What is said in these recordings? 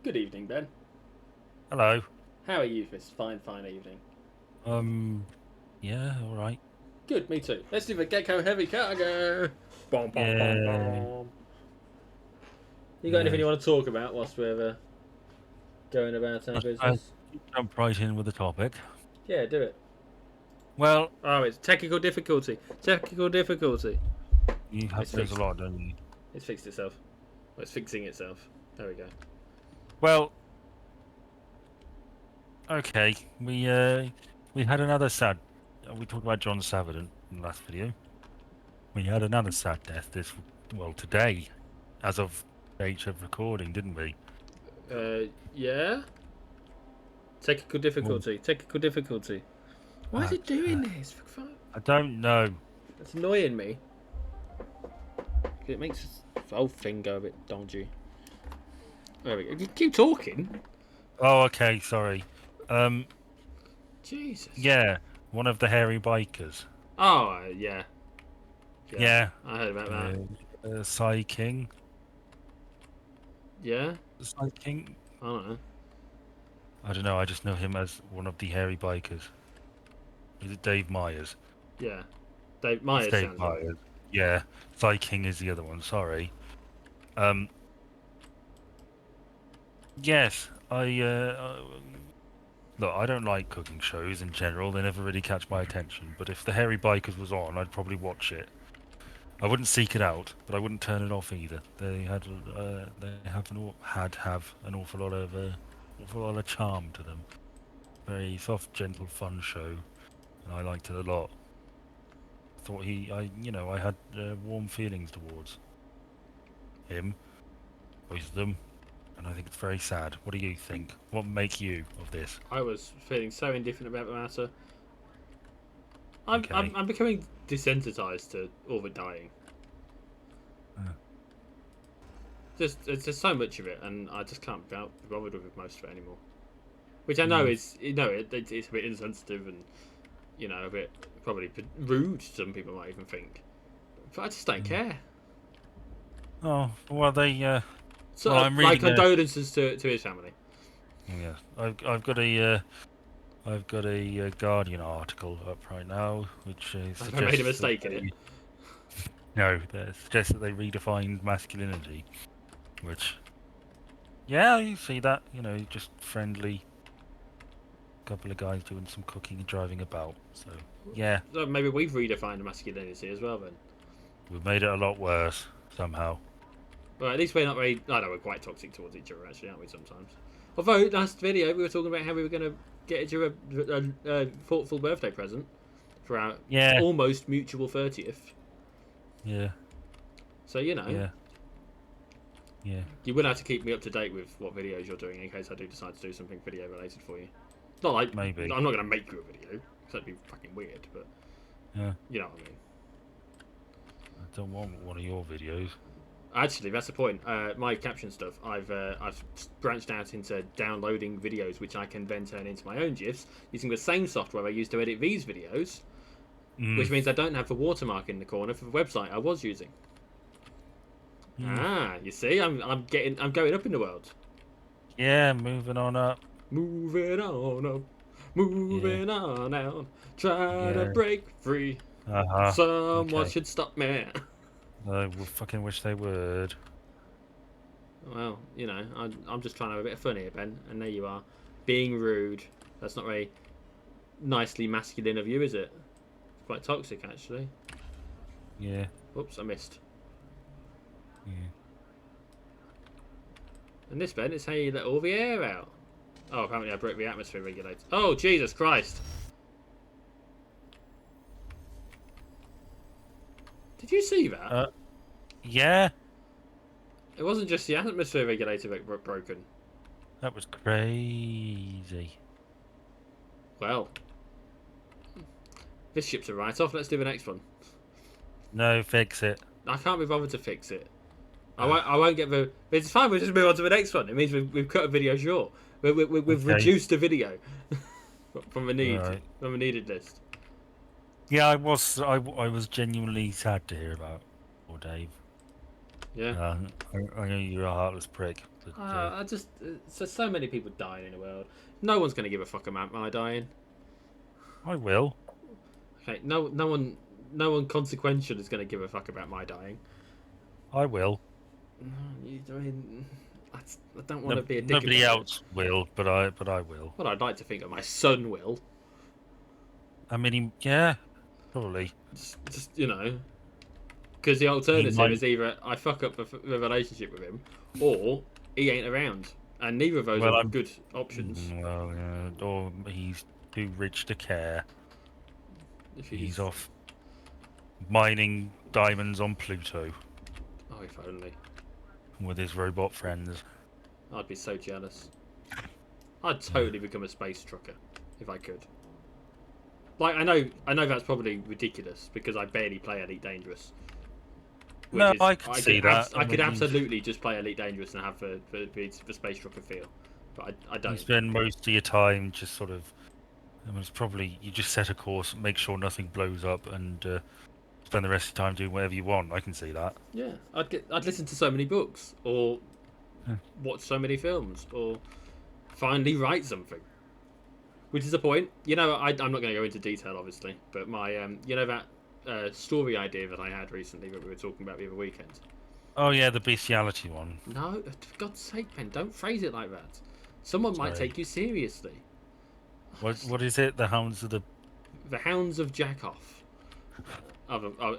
Good evening, Ben. Hello. How are you this fine evening? Yeah, all right. Good, me too. Let's do the Gecko Heavy Cargo. Bom, bom, bom, Yeah, bom. You got anything yeah. you want to talk about whilst we're going about our I business? jump right in with the topic. Yeah, do it. Well, Oh, it's technical difficulty. Technical difficulty. you have It's those a fixed. lot, don't you? It's fixed itself. Well, it's fixing itself. There we go. Well, okay. We had another sad. We talked about John Savardin in the last video. We had another sad death today, as of date of recording, didn't we? Yeah. Technical Well, difficulty. Technical difficulty. Why is uh, it doing this? I don't know. It's annoying me. It makes the whole thing go a bit dodgy. There we go. You keep talking. Oh, okay. Sorry. Jesus. Yeah, one of the hairy bikers. Oh, yeah. Yeah. I heard about that. Psy King. Yeah? Psy King. I don't know. I don't know. I just know him as one of the hairy bikers. Is it Dave Myers? Yeah. Dave It's Myers Dave sounds right. Myers. Yeah. Psy King is the other one. Sorry. Yes. Look, I don't like cooking shows in general. They never really catch my attention. But if the hairy bikers was on, I'd probably watch it. I wouldn't seek it out, but I wouldn't turn it off either. They have an awful lot of charm to them. Very soft, gentle, fun show, and I liked it a lot. Thought I had warm feelings towards him, both of them, and I think it's very sad. What do you think? What make you of this? I was feeling so indifferent about the matter. Okay. I'm becoming desensitized to all the dying. There's just so much of it, and I just can't be bothered with most of it anymore. Which I know is, it's a bit insensitive and, a bit probably rude. Some people might even think, but I just don't care. Oh well, they. So, well, I'm my reading. condolences to his family. Yeah, I've got a Guardian article up right now, which I made a mistake in it. No, that suggests that they redefined masculinity, which, yeah, you see that, just friendly couple of guys doing some cooking and driving about. So, yeah. So maybe we've redefined masculinity as well then. We've made it a lot worse somehow. Well, at least we're not very. I know we're quite toxic towards each other, actually, aren't we? Sometimes. Although last video we were talking about how we were going to get each other a thoughtful birthday present for our almost mutual 30th. Yeah. So Yeah. You will have to keep me up to date with what videos you're doing in case I do decide to do something video related for you. Not like maybe. I'm not going to make you a video because that'd be fucking weird. But yeah, you know what I mean. I don't want one of your videos. Actually, that's the point. My caption stuff, I've branched out into downloading videos, which I can then turn into my own GIFs using the same software I use to edit these videos, which means I don't have the watermark in the corner for the website I was using. You see, I'm going up in the world. Yeah, moving on up. Moving on up, moving on out. Try to break free. Someone should stop me. I fucking wish they would. Well, I'm just trying to have a bit of fun here, Ben, and there you are, being rude. That's not very nicely masculine of you, is it? It's quite toxic, actually. Yeah. Oops, I missed. Yeah. And this, Ben, is how you let all the air out. Oh, apparently I broke the atmosphere regulator. Oh, Jesus Christ! Did you see that? Yeah. It wasn't just the atmosphere regulator that broken. That was crazy. Well, this ship's a write-off. Let's do the next one. No, fix it. I can't be bothered to fix it. I won't get the. It's fine. We'll just move on to the next one. It means we've cut a video short. We've reduced a video from a needed list. Yeah, I was genuinely sad to hear about poor Dave. Yeah. I know you're a heartless prick, but I just so many people dying in the world. No one's going to give a fuck about my dying. I will. Okay, no one consequential is going to give a fuck about my dying. I will. I mean, I don't want to be a dick Nobody about else will, but I will. Well, I'd like to think that my son will. I mean, yeah, probably. Just because the He alternative might. is either I fuck up the relationship with him, or he ain't around, and neither of those Well, are I'm. good options. Well, or he's too rich to care. If He's he's, off mining diamonds on Pluto oh, if only. with his robot friends. I'd be so jealous. I'd totally become a space trucker if I could. Like I know that's probably ridiculous because I barely play Elite Dangerous. No, I could see that. I could mean, absolutely just play Elite Dangerous and have the space trucker feel, but I you don't. spend most of your time just sort of. I mean, it's probably you just set a course, make sure nothing blows up, and spend the rest of the time doing whatever you want. I can see that. Yeah, I'd listen to so many books, or Yeah. watch so many films, or finally write something. Which is the point. I'm not going to go into detail, obviously, but my that story idea that I had recently that we were talking about the other weekend. Oh yeah, the bestiality one. No, for God's sake, Ben, don't phrase it like that. Someone might Sorry. take you seriously. What is it? The Hounds of the. The Hounds of Jackoff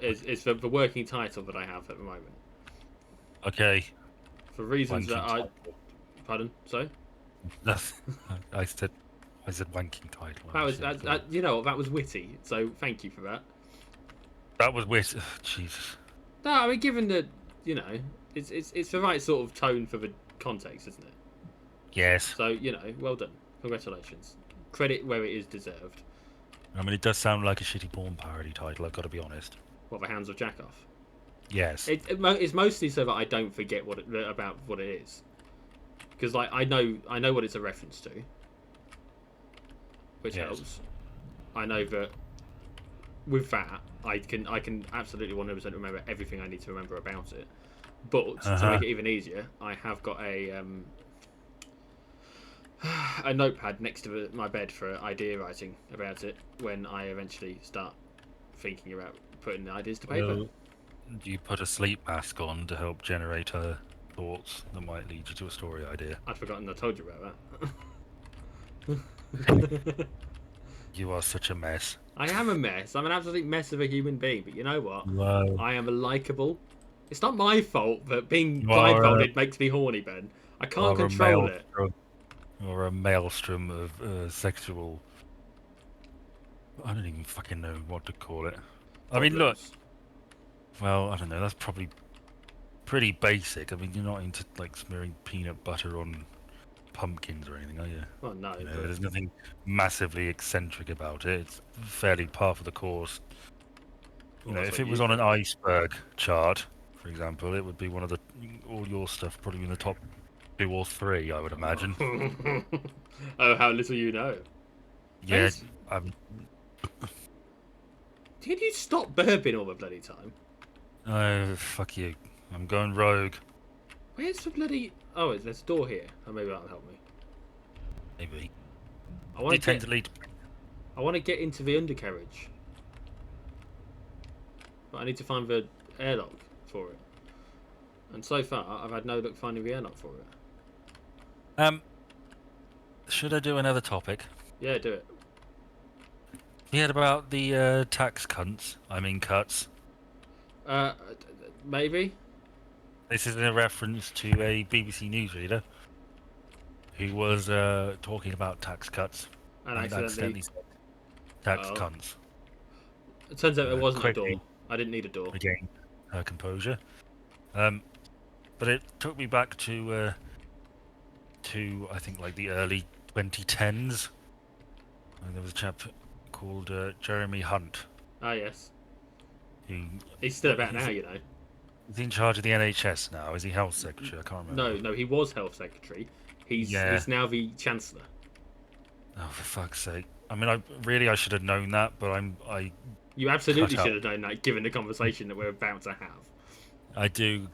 is the working title that I have at the moment. Okay. For reasons Wanking that I. title. Pardon? Sorry? I said wanking title. That was that was witty. So thank you for that. That was wit. Jesus. No, I mean given that it's the right sort of tone for the context, isn't it? Yes. So well done, congratulations. Credit where it is deserved. I mean, it does sound like a shitty porn parody title. I've got to be honest. What, the Hounds of Jackoff? Yes. It's mostly so that I don't forget about what it is, because like I know what it's a reference to, which Yes. helps. I know that with that I can absolutely 100% remember everything I need to remember about it. But to make it even easier, I have got a notepad next to my bed for idea writing about it when I eventually start thinking about putting the ideas to paper. Well, do you put a sleep mask on to help generate thoughts that might lead you to a story idea? I'd forgotten I told you about that. You are such a mess. I am a mess. I'm an absolute mess of a human being. But you know what? Wow. I am a likable. It's not my fault that being You are, blindfolded makes me horny, Ben. I can't control it. Or a maelstrom of sexual. I don't even fucking know what to call it. I mean, look. Well, I don't know. That's probably pretty basic. I mean, you're not into like smearing peanut butter on pumpkins or anything, are you? Well, no. You know, there's nothing massively eccentric about it. It's fairly par for the course. You know, if it was on an iceberg chart, for example, it would be one of all your stuff probably in the top 2 or 3, I would imagine. Oh, how little you know. Yeah, Did you stop burping all the bloody time? Oh, fuck you. I'm going rogue. Where's the bloody... Oh, there's a door here. Oh, maybe that'll help me. Maybe. I want to get into the undercarriage. But I need to find the airlock for it. And so far, I've had no luck finding the airlock for it. Should I do another topic? Yeah, do it. You heard about the tax cunts? I mean cuts. Maybe. This is in a reference to a BBC newsreader who was talking about tax cuts And accidentally said tax cunts. It turns out there wasn't a quickly, door. I didn't need a door. Again, her composure. But it took me back to I think like the early 2010s. And there was a chap called Jeremy Hunt. Ah, yes. He's still about now, you know. He's in charge of the NHS now. Is he health secretary? I can't remember. No, he was health secretary. He's now the chancellor. Oh, for fuck's sake! I mean, I should have known that, but You absolutely should have known that, given the conversation that we're about to have. I do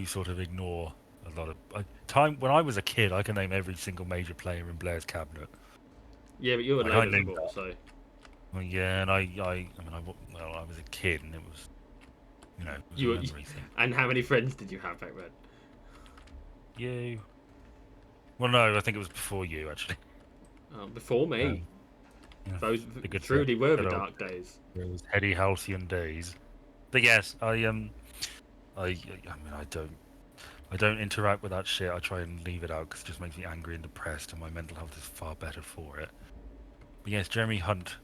sort of ignore a lot of time. When I was a kid, I can name every single major player in Blair's cabinet. Yeah, but you were Like I later than knew ball, that. so Well, yeah, and well, I was a kid, and it was, it was a you. memory thing. And how many friends did you have back then? You. Well, no, I think it was before you actually. Before me. Um, yeah, Those the good, truly were the good old dark days. those heady halcyon days. But yes, I mean, I don't interact with that shit. I try and leave it out because it just makes me angry and depressed, and my mental health is far better for it. But yes, Jeremy Hunt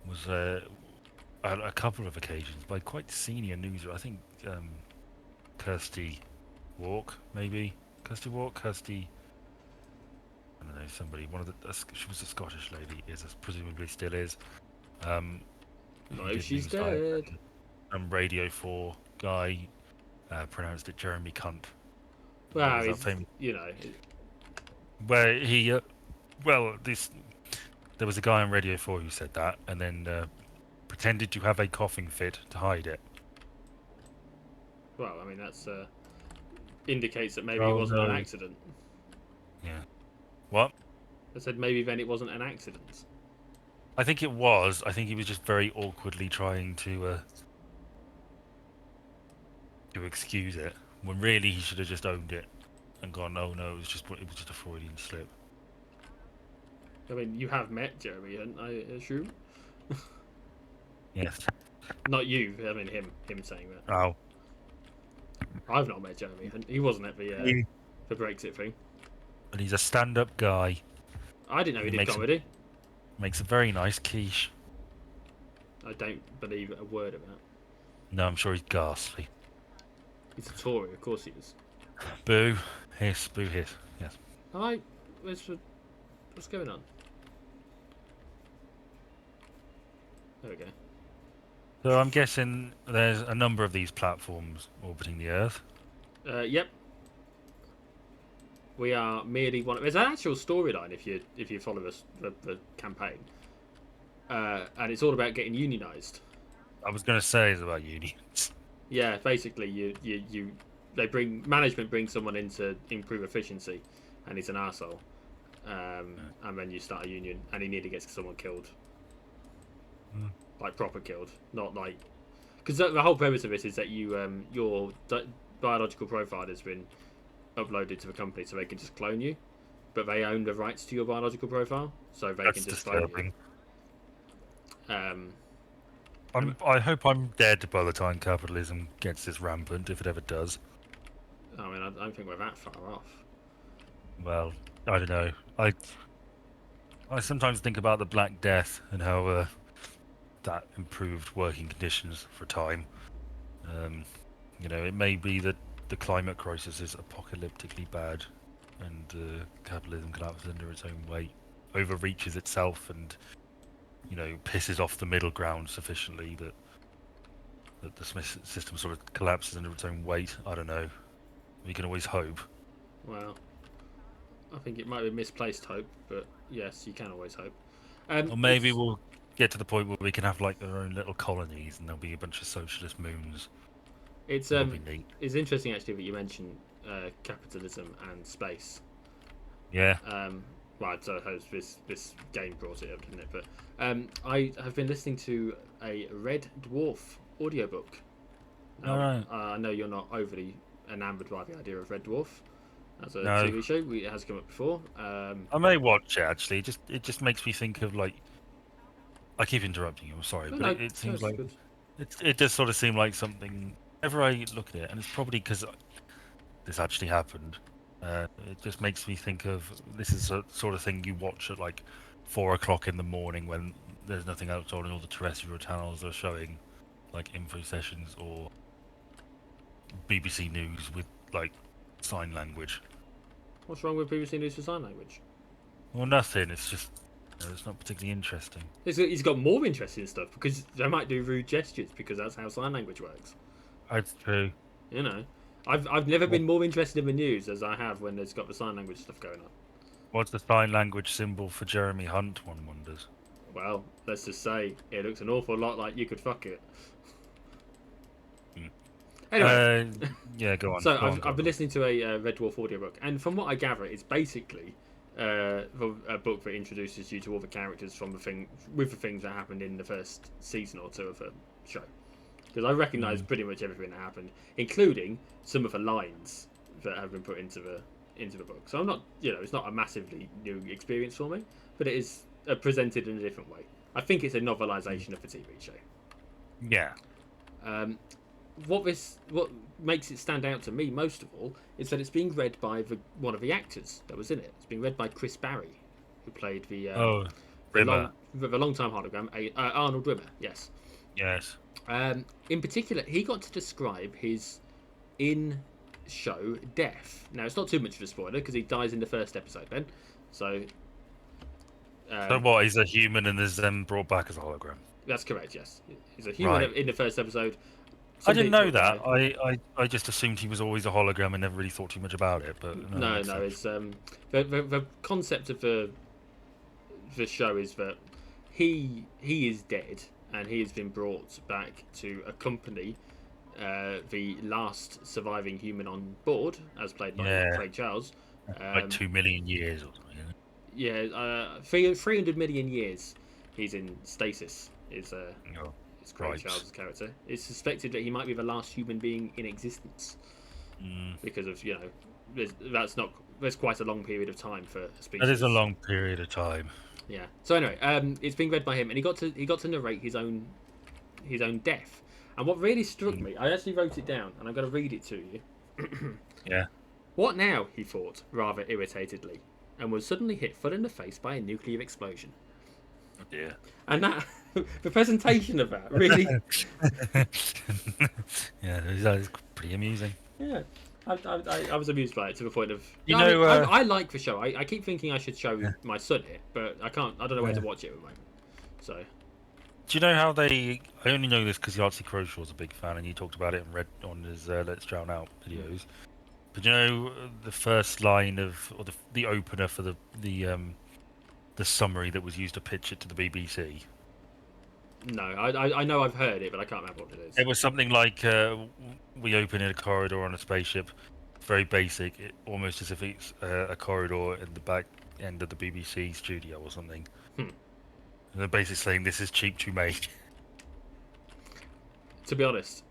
was at a couple of occasions by quite senior newser. I think Kirsty Walk, maybe Kirsty. I don't know, somebody. She was a Scottish lady, presumably still is. Who No, did she's news dive dead. and Radio 4 guy pronounced it Jeremy Cunt. There Well, was that he's, famous you know, where he there was a guy on Radio 4 who said that and then pretended to have a coughing fit to hide it. well, I mean, that's indicates that maybe it Oh wasn't an no. accident. Yeah. What? I said maybe then it wasn't an accident. I think it was. I think he was just very awkwardly trying to excuse it when really he should have just owned it and gone, "Oh no, it was just a Freudian slip." I mean, you have met Jeremy Hunt, I assume. Yes. Not you. I mean him saying that. Oh. I've not met Jeremy Hunt. He wasn't at the Brexit thing. But he's a stand-up guy. I didn't know he did makes comedy. Makes a very nice quiche. I don't believe a word of that. No, I'm sure he's ghastly. He's a Tory, of course he is. Boo, hiss, boo, hiss. Yes. Alright, what's going on? There we go. So I'm guessing there's a number of these platforms orbiting the Earth. Yep. We are merely one. There's an actual storyline if you follow the campaign, and it's all about getting unionised. I was going to say it's about unions. Yeah, basically management brings someone in to improve efficiency, and he's an arsehole. And then you start a union, and he nearly gets someone killed, like proper killed, not like because the whole premise of it is that your biological profile has been uploaded to the company, so they can just clone you, but they own the rights to your biological profile, so they can just disturbing. clone you. I hope I'm dead by the time capitalism gets this rampant, if it ever does. I mean, I don't think we're that far off. Well, I don't know. I sometimes think about the Black Death and how that improved working conditions for a time. It may be that the climate crisis is apocalyptically bad, and capitalism collapses under its own weight, overreaches itself, and pisses off the middle ground sufficiently that the system sort of collapses under its own weight. I don't know. We can always hope. Well, I think it might be misplaced hope, but yes, you can always hope. Or maybe we'll get to the point where we can have like our own little colonies, and there'll be a bunch of socialist moons. It's interesting actually that you mentioned capitalism and space. Yeah. Well, I suppose this game brought it up, didn't it? But I have been listening to a Red Dwarf audiobook. All right. I know you're not overly enamoured by the idea of Red Dwarf as a No. TV show. It has come up before. I may watch it actually. It just makes me think of like. I keep interrupting you. I'm sorry, but it seems like it does sort of seem like something. Whenever I look at it, and it's probably because this actually happened. It just makes me think of this is a sort of thing you watch at like 4 o'clock in the morning when there's nothing else on and all the terrestrial channels are showing like info sessions or BBC News with like sign language. What's wrong with BBC News for Sign Language? Well, nothing. It's just it's not particularly interesting. He's got more interesting stuff because they might do rude gestures because that's how sign language works. That's true. I've never been more interested in the news as I have when there's got the sign language stuff going on. What's the sign language symbol for Jeremy Hunt, one wonders? Well, let's just say it looks an awful lot like you could fuck it. Anyway, Yeah, go on. so go on, I've go been on. listening to a Red Dwarf audiobook, and from what I gather, it's basically a book that introduces you to all the characters from the things that happened in the first season or two of the show. Because I recognise pretty much everything that happened, including some of the lines that have been put into the book. So I'm not, it's not a massively new experience for me, but it is presented in a different way. I think it's a novelisation of the TV show. Yeah. What makes it stand out to me most of all is that it's being read by one of the actors that was in it. It's being read by Chris Barry, who played the long time hologram, Arnold Rimmer. Yes. Yes. In particular, he got to describe his in-show death. Now, it's not too much of a spoiler because he dies in the first episode. Then, so. So what? He's a human and is then brought back as a hologram. That's correct. Yes, he's a human Right. in the first episode. I didn't know that. I just assumed he was always a hologram and never really thought too much about it. But no, it's the concept of the show is that he is dead and he has been brought back to accompany the last surviving human on board, as played by Craig Charles. Like 2 million years or something. Yeah, 300 million years he's in stasis. Is Craig Charles' character. It's suspected that he might be the last human being in existence because of there's quite a long period of time for a species. That is a long period of time. Yeah. So anyway, it's being read by him, and he got to narrate his own death. And what really struck me, I actually wrote it down, and I'm going to read it to you. Yeah. What now? He thought, rather irritatedly, and was suddenly hit full in the face by a nuclear explosion. Oh dear. And that the presentation of that really. Yeah, that is pretty amusing. Yeah. I was amused by it to the point of. I like the show. I keep thinking I should show my son it, but I can't. I don't know where to watch it at the moment. So. Do you know how they? I only know this because Yahtzee Crowshaw's a big fan, and you talked about it and read on his Let's Drown Out videos. But you know the first line or the opener for the summary that was used to pitch it to the BBC. No, I know I've heard it, but I can't remember what it is. It was something like we open in a corridor on a spaceship, very basic, almost as if it's a corridor in the back end of the BBC studio or something. And they're basically saying this is cheap to make. To be honest,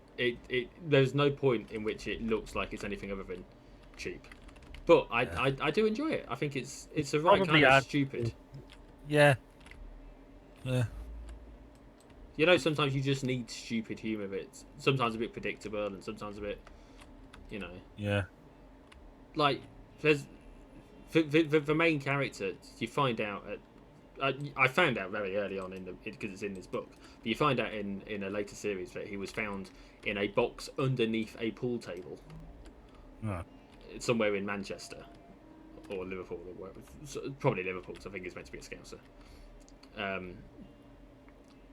there's no point in which it looks like it's anything other than cheap. But I do enjoy it. I think it's the right kind of stupid. Yeah. Yeah. You know, sometimes you just need stupid humour. It's sometimes a bit predictable and sometimes a bit, Yeah. Like, there's the main character. You find out I found out very early on because it's in this book. But you find out in a later series that he was found in a box underneath a pool table. Somewhere in Manchester or Liverpool or wherever. Probably Liverpool, because I think it's meant to be a Scouser.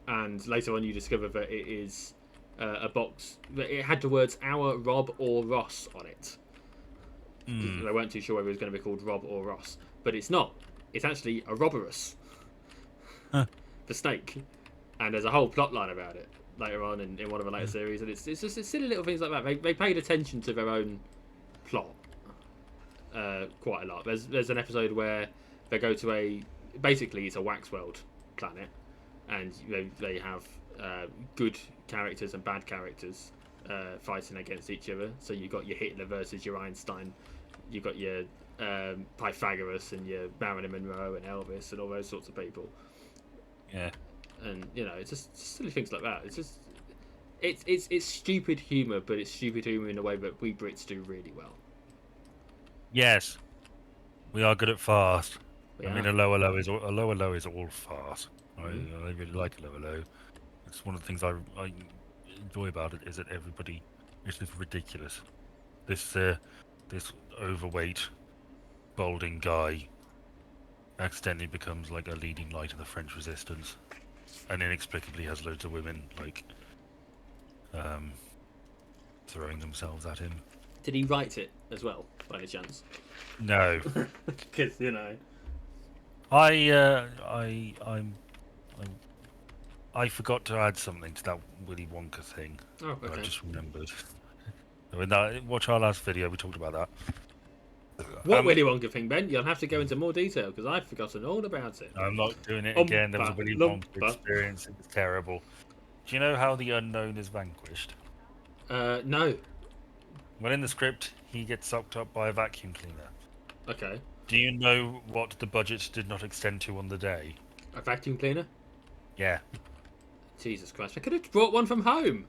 And later on you discover that it is a box that it had the words "our Rob or Ross" on it. They weren't too sure whether it was going to be called Rob or Ross, but it's not. It's actually a Robberus, the snake, and there's a whole plot line about it later on in one of the later series, and it's just silly little things like that. They paid attention to their own plot quite a lot. There's an episode where they go to basically it's a wax world planet, and they have good characters and bad characters fighting against each other. So you've got your Hitler versus your Einstein, you've got your Pythagoras and your Marilyn Monroe and Elvis and all those sorts of people. Yeah. And it's just silly things like that. It's just it's stupid humour, but it's stupid humour in a way that we Brits do really well. Yes, we are good at farce. Yeah. I mean, a lower low is all farce. I really like a lower low. It's one of the things I enjoy about it is that everybody is just ridiculous. This overweight, balding guy accidentally becomes like a leading light of the French resistance, and inexplicably has loads of women throwing themselves at him. Did he write it as well, by any chance? No, because I forgot to add something to that Willy Wonka thing. Oh, okay. I just remembered. Watch our last video. We talked about that. What Willy Wonka thing, Ben? You'll have to go into more detail because I've forgotten all about it. I'm not doing it again. There was a Willy Wonka Lumpa. experience. It was terrible. Do you know how the unknown is vanquished? No. Well, in the script, he gets sucked up by a vacuum cleaner. Okay. Do you know what the budget did not extend to on the day? A vacuum cleaner? Yeah. Jesus Christ! I could have brought one from home.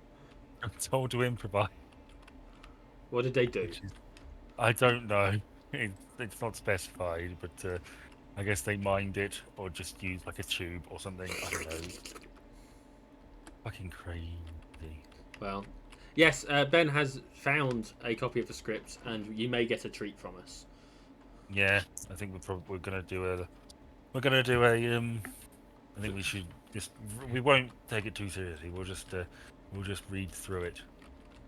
I'm told to improvise. What did they do? I don't know. It's not specified, but I guess they mined it or just used like a tube or something. I don't know. Fucking crazy. Well, yes, Ben has found a copy of the script, and you may get a treat from us. Yeah, I think we're gonna do a. I think we should we won't take it too seriously. We'll just read through it.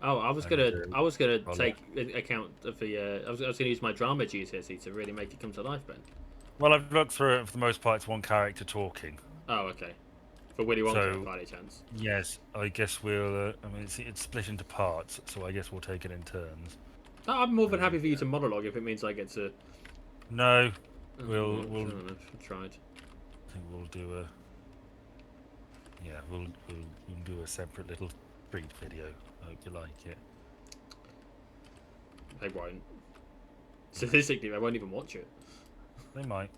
Oh, I was gonna take account of the. I was gonna use my drama GCSE to really make it come to life, Ben. Well, I've looked through it. For the most part, it's one character talking. Oh, okay. For Willy Wonka, by any chance? Yes, I guess we'll. I mean, it's split into parts, so I guess we'll take it in turns. Oh, I'm more than happy for you to monologue if it means I get to. No, we'll tried. I think we'll do a. Yeah, we'll do a separate little treat video. I hope you like it. They won't. Statistically, they won't even watch it. They might.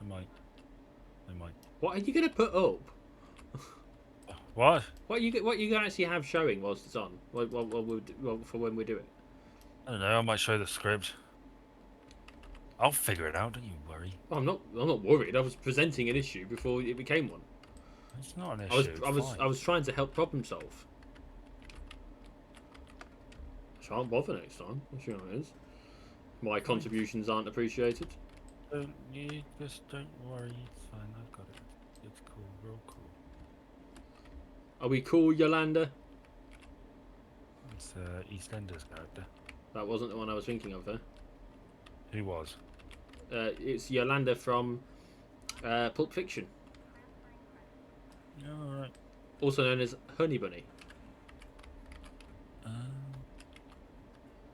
They might. What are you gonna put up? What? What you actually have showing whilst it's on? Well, for when we do it. I don't know. I might show the script. I'll figure it out. Don't you worry. I'm not worried. I was presenting an issue before it became one. It's not an issue. I was trying to help problem solve. I shan't bother next time. I'm sure it is. My contributions aren't appreciated. You just don't worry. It's fine. I've got it. It's cool. Real cool. Are we cool, Yolanda? It's EastEnders character. That wasn't the one I was thinking of, though. Who was? It's Yolanda from Pulp Fiction. Alright. Also known as Honey Bunny. I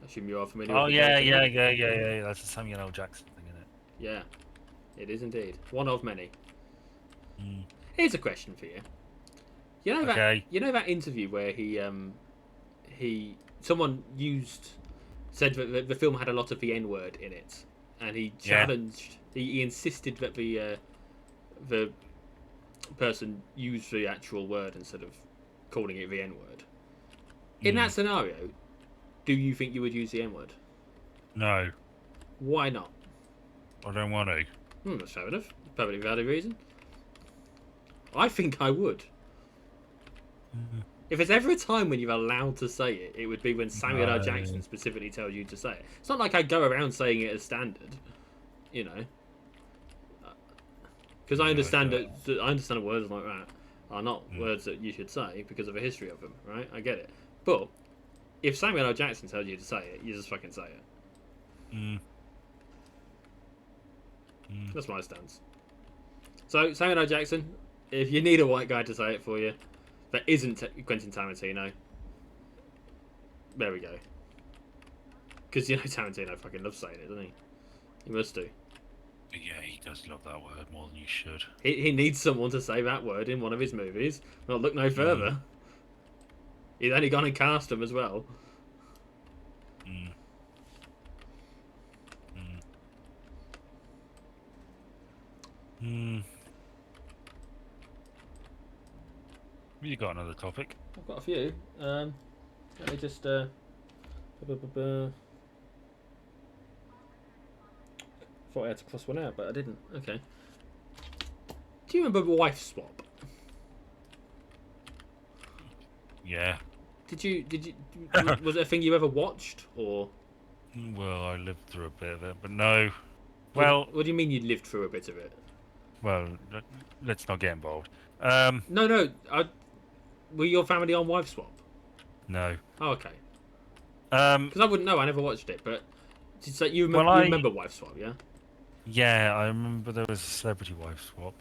assume you are familiar with the yeah. That's a Samuel L. Jackson thing, isn't it? Yeah, it is indeed. One of many. Mm. Here's a question for you. You know that interview where someone said that the film had a lot of the N-word in it, and he challenged, he insisted that the person use the actual word instead of calling it the N-word. In that scenario, do you think you would use the N-word? No. Why not? I don't want to. That's fair enough. Perfectly valid reason. I think I would. If there's ever a time when you're allowed to say it, it would be when Samuel L. Jackson specifically tells you to say it. It's not like I go around saying it as standard, you know. Because I understand that words like that are not words that you should say because of the history of them, right? I get it. But if Samuel L. Jackson tells you to say it, you just fucking say it. That's my stance. So, Samuel L. Jackson, if you need a white guy to say it for you, that isn't Quentin Tarantino, there we go. Because you know Tarantino fucking loves saying it, doesn't he? He must do. Yeah, he does love that word more than you should. He needs someone to say that word in one of his movies. Well, look no further. He's only gone and cast him as well. You got another topic? I've got a few. Let me just. Thought I had to cross one out, but I didn't. Okay. Do you remember Wife Swap? Yeah. Did you? Was it a thing you ever watched, or? Well, I lived through a bit of it, but no. Well, what do you mean you lived through a bit of it? Well, let's not get involved. No. Were your family on Wife Swap? No. Oh, okay. Because I wouldn't know. I never watched it, but you remember Wife Swap, yeah? Yeah, I remember there was a Celebrity Wife Swap.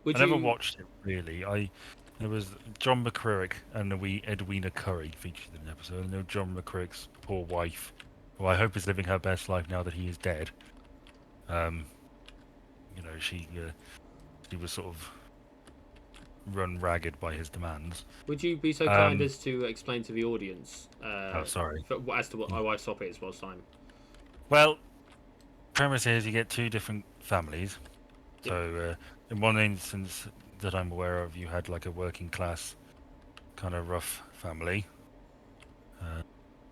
I never watched it really. I There was John McCririck and Edwina Curry featured in the episode. And there was John McCririck's poor wife, who I hope is living her best life now that he is dead. She was sort of run ragged by his demands. Would you be so kind as to explain to the audience as to what why swap is whilst I'm... Well, premise is you get two different families. Yep. So in one instance that I'm aware of, you had like a working class kind of rough family.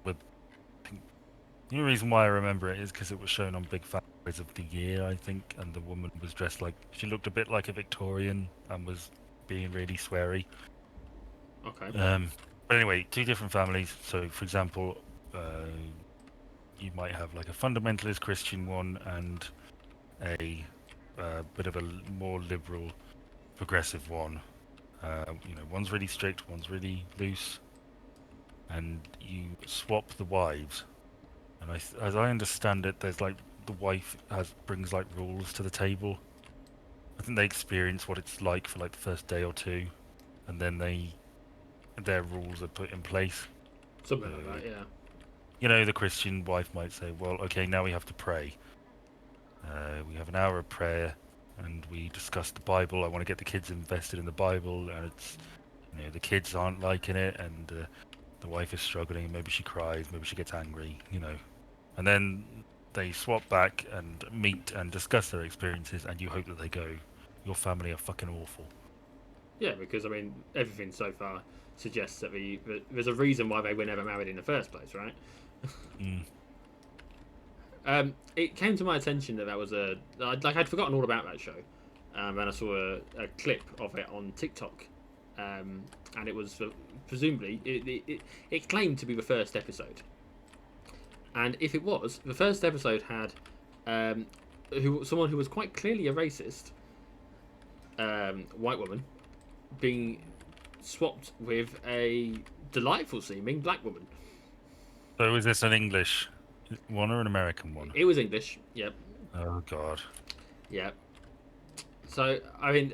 The only reason why I remember it is because it was shown on Big Fat Boys of the Year, I think, and the woman was dressed like... She looked a bit like a Victorian and was being really sweary. Okay. But anyway, two different families. So, for example, you might have like a fundamentalist Christian one and a bit of a more liberal, progressive one. One's really strict, one's really loose, and you swap the wives. And as I understand it, there's like the wife brings like rules to the table. I think they experience what it's like for like the first day or two, and then their rules are put in place. Something like that, yeah. The Christian wife might say, "Well, okay, now we have to pray. We have an hour of prayer, and we discuss the Bible. I want to get the kids invested in the Bible, and it's the kids aren't liking it, and the wife is struggling. Maybe she cries, maybe she gets angry, and then they swap back and meet and discuss their experiences, and you hope that they go, your family are fucking awful." Yeah, because I mean, everything so far suggests that there's a reason why they were never married in the first place, right? It came to my attention that was I'd forgotten all about that show, and I saw a clip of it on TikTok, and it was presumably it claimed to be the first episode. And if it was, the first episode had someone who was quite clearly a racist white woman being swapped with a delightful seeming black woman. So is this an English one or an American one? It was English, yep. Oh, God. Yep. So, I mean,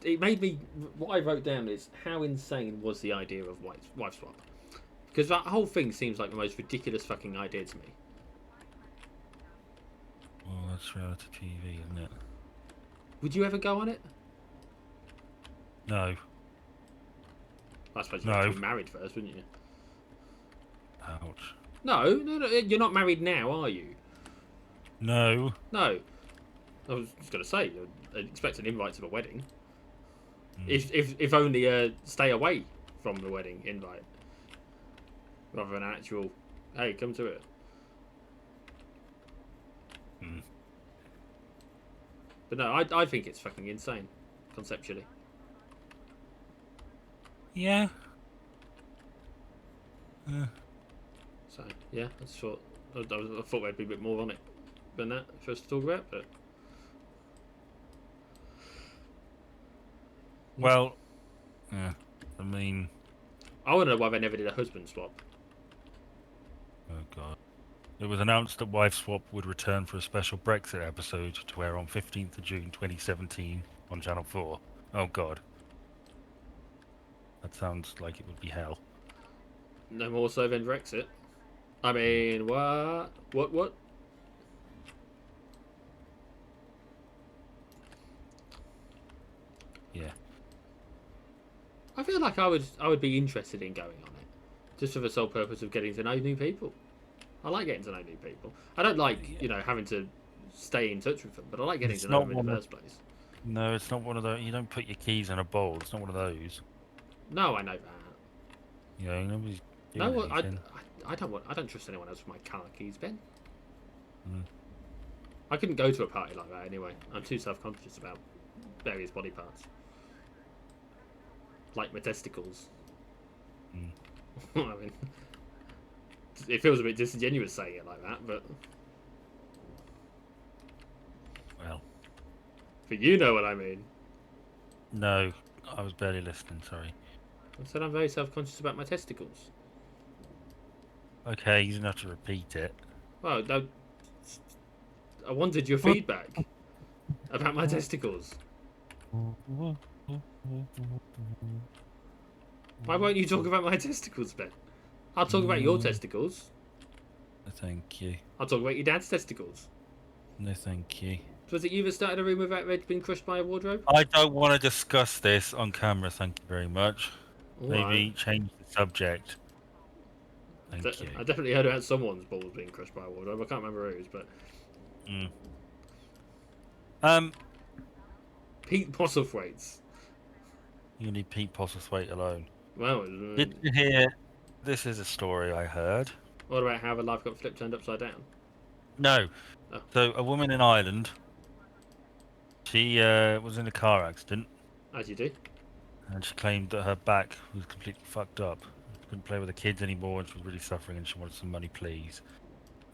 it made me... What I wrote down is, how insane was the idea of wife swap? Because that whole thing seems like the most ridiculous fucking idea to me. Well, that's reality TV, isn't it? Would you ever go on it? No. I suppose you'd have to be married first, wouldn't you? Ouch. No, you're not married now, are you? No. No. I was just going to say, I'd expect an invite to the wedding. If only stay away from the wedding invite. Rather than an actual, hey, come to it. But no, I think it's fucking insane, conceptually. Yeah. So, yeah, I thought there'd be a bit more on it than that for us to talk about, but... Well, yeah, I mean... I want to know why they never did a husband swap. Oh, God. It was announced that Wife Swap would return for a special Brexit episode to air on 15th of June 2017 on Channel 4. Oh, God. That sounds like it would be hell. No more so than Brexit. I mean, what? What? Yeah. I feel like I would be interested in going on it, just for the sole purpose of getting to know new people. I like getting to know new people. I don't like, having to stay in touch with them, but I like getting to know them in the first place. No, it's not one of those. You don't put your keys in a bowl. It's not one of those. No, I know that. Nobody's No, I don't trust anyone else with my car keys, Ben. I couldn't go to a party like that anyway. I'm too self-conscious about various body parts, like my testicles. I mean, it feels a bit disingenuous saying it like that, but well, but you know what I mean. No, I was barely listening. Sorry. I said I'm very self-conscious about my testicles. Okay, you didn't have to repeat it. Well, no, I wanted your feedback about my testicles. Why won't you talk about my testicles, Ben? I'll talk about your testicles. No, thank you. I'll talk about your dad's testicles. No, thank you. Was it you that started a rumour about Red being crushed by a wardrobe? I don't want to discuss this on camera, thank you very much. All Maybe right. change the subject. Thank you. I definitely heard about someone's balls being crushed by a wardrobe. I can't remember whose, but... Pete Postlethwaite's. You need Pete Postlethwaite alone. Well, Did you hear? This is a story I heard. what about how the life got flipped turned upside down? No. Oh. So a woman in Ireland, she was in a car accident, As you do. and she claimed that her back was completely fucked up. She couldn't play with the kids anymore, and she was really suffering, and she wanted some money, please.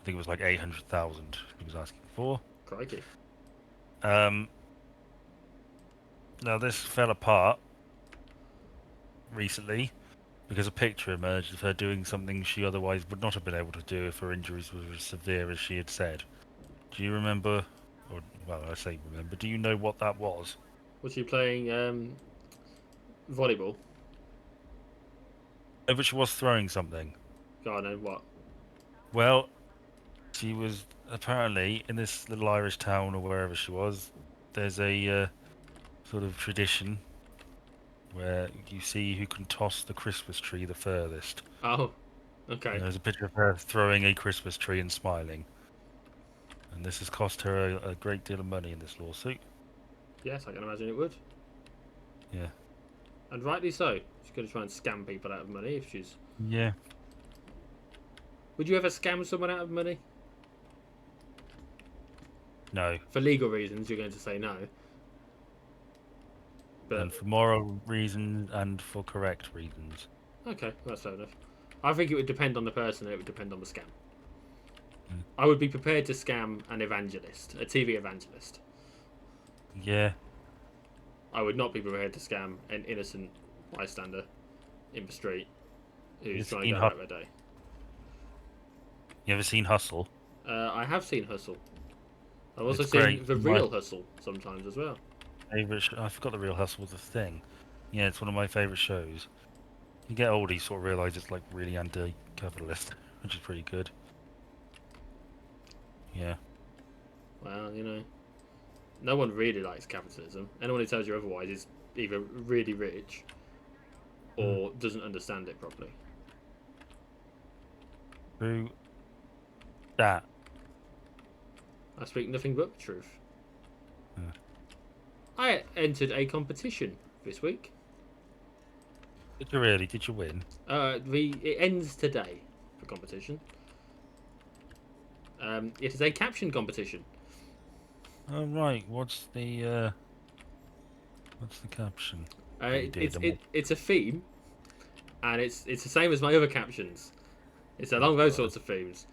I think it was like 800,000 she was asking for. Crikey. Now this fell apart recently because a picture emerged of her doing something she otherwise would not have been able to do if her injuries were as severe as she had said. Do you remember, or well, I say remember, do you know what that was? Was she playing volleyball? Oh, but she was throwing something. God, no, what? Well, she was apparently in this little Irish town or wherever she was. There's a sort of tradition where you see who can toss the Christmas tree the furthest. Oh, okay. And there's a picture of her throwing a Christmas tree and smiling. And this has cost her a great deal of money in this lawsuit. Yes, I can imagine it would. Yeah. And rightly so. She's going to try and scam people out of money if she's... Yeah. Would you ever scam someone out of money? No. For legal reasons, you're going to say no. But... And for moral reasons and for correct reasons. Okay, that's fair enough. I think it would depend on the person and it would depend on the scam. Mm. I would be prepared to scam an evangelist, a TV evangelist. Yeah. I would not be prepared to scam an innocent bystander in the street who's trying to go about their day. You ever seen Hustle? I have seen Hustle. I've also It's seen great. The Real Hustle sometimes as well. I forgot The Real Hustle was a thing. Yeah, it's one of my favourite shows. You get older, you sort of realise it's like really anti-capitalist, which is pretty good. Yeah. Well, you know, no one really likes capitalism. Anyone who tells you otherwise is either really rich or doesn't understand it properly. True that. I speak nothing but the truth. Yeah. I entered a competition this week. Did you really? Did you win? It ends today, the competition. It is a caption competition. Oh right. What's the caption? It's a theme, and it's the same as my other captions. It's along those sorts of themes.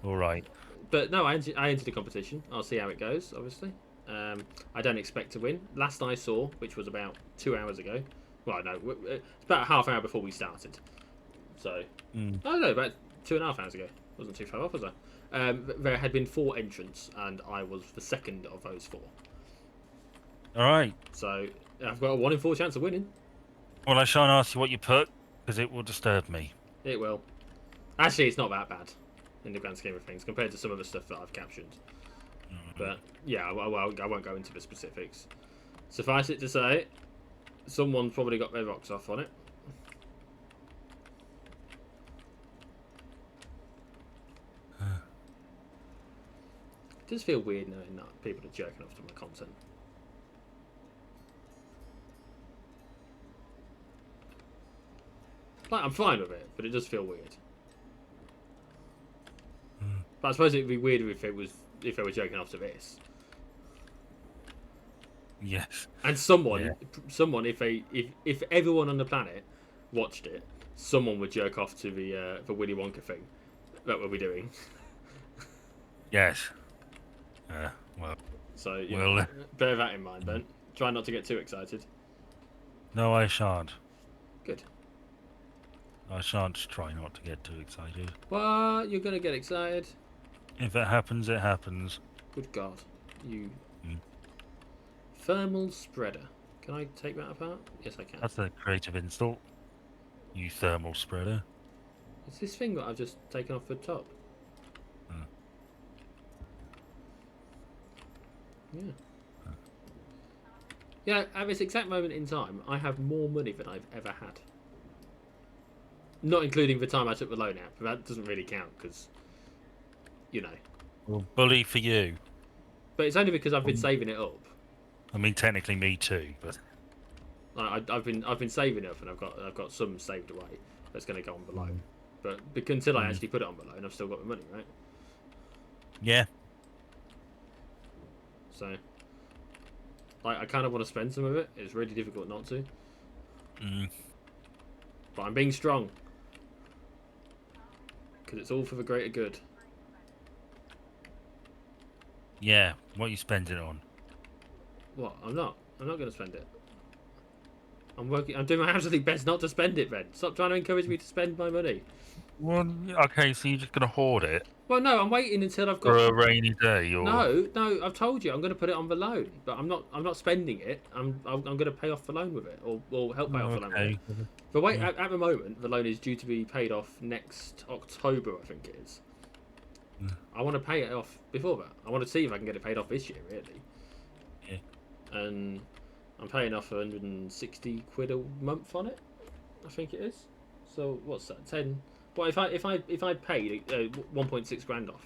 All right. But no, I entered the competition. I'll see how it goes. Obviously, I don't expect to win. Last I saw, which was about 2 hours ago. Well, no, it's about a half hour before we started. So, oh no, about 2.5 hours ago. Wasn't too far off, was I? There had been 4 entrants, and I was the second of those 4. All right. So I've got a 1 in 4 chance of winning. Well, I shan't ask you what you put because it will disturb me. It will. Actually, it's not that bad in the grand scheme of things compared to some of the stuff that I've captioned. But yeah, I won't go into the specifics. Suffice it to say, someone probably got their rocks off on it. It does feel weird knowing that people are jerking off to my content. Like, I'm fine with it, but it does feel weird. But I suppose it'd be weirder if they were jerking off to this. Yes. And someone, if everyone on the planet watched it, someone would jerk off to the Willy Wonka thing that we'll be doing. Yes. Well. So know, bear that in mind, Ben. Try not to get too excited. No, I shan't. Good. I shan't try not to get too excited. Well, you're gonna get excited. If it happens, it happens. Good God, you thermal spreader. Can I take that apart? Yes, I can. That's a creative install. You thermal spreader. It's this thing that I've just taken off the top. Hmm. Yeah. Yeah, at this exact moment in time, I have more money than I've ever had. Not including the time I took the loan out, but that doesn't really count because, you know. Well, bully for you. But it's only because I've been saving it up. I mean, technically me too, but I've been saving up, and I've got some saved away that's going to go on the loan. But until I actually put it on the loan, I've still got the money, right? yeah. So, like, I kind of want to spend some of it. It's really difficult not to. But I'm being strong because it's all for the greater good. Yeah. What are you spending it on? What? I'm not going to spend it. I'm doing my absolute best not to spend it, Ben. Stop trying to encourage me to spend my money. Well, okay, so you're just gonna hoard it Well, no, I'm waiting until I've got for a rainy day, or No, I've told you I'm going to put it on the loan, but I'm not spending it. I'm going to pay off the loan with it, or help pay off the loan with it. But wait, at the moment, the loan is due to be paid off next October, I think it is. I want to pay it off before that. I want to see if I can get it paid off this year, really. Yeah. And I'm paying off 160 quid a month on it, I think it is. So what's that? 10. Well, if I paid 1.6 grand off,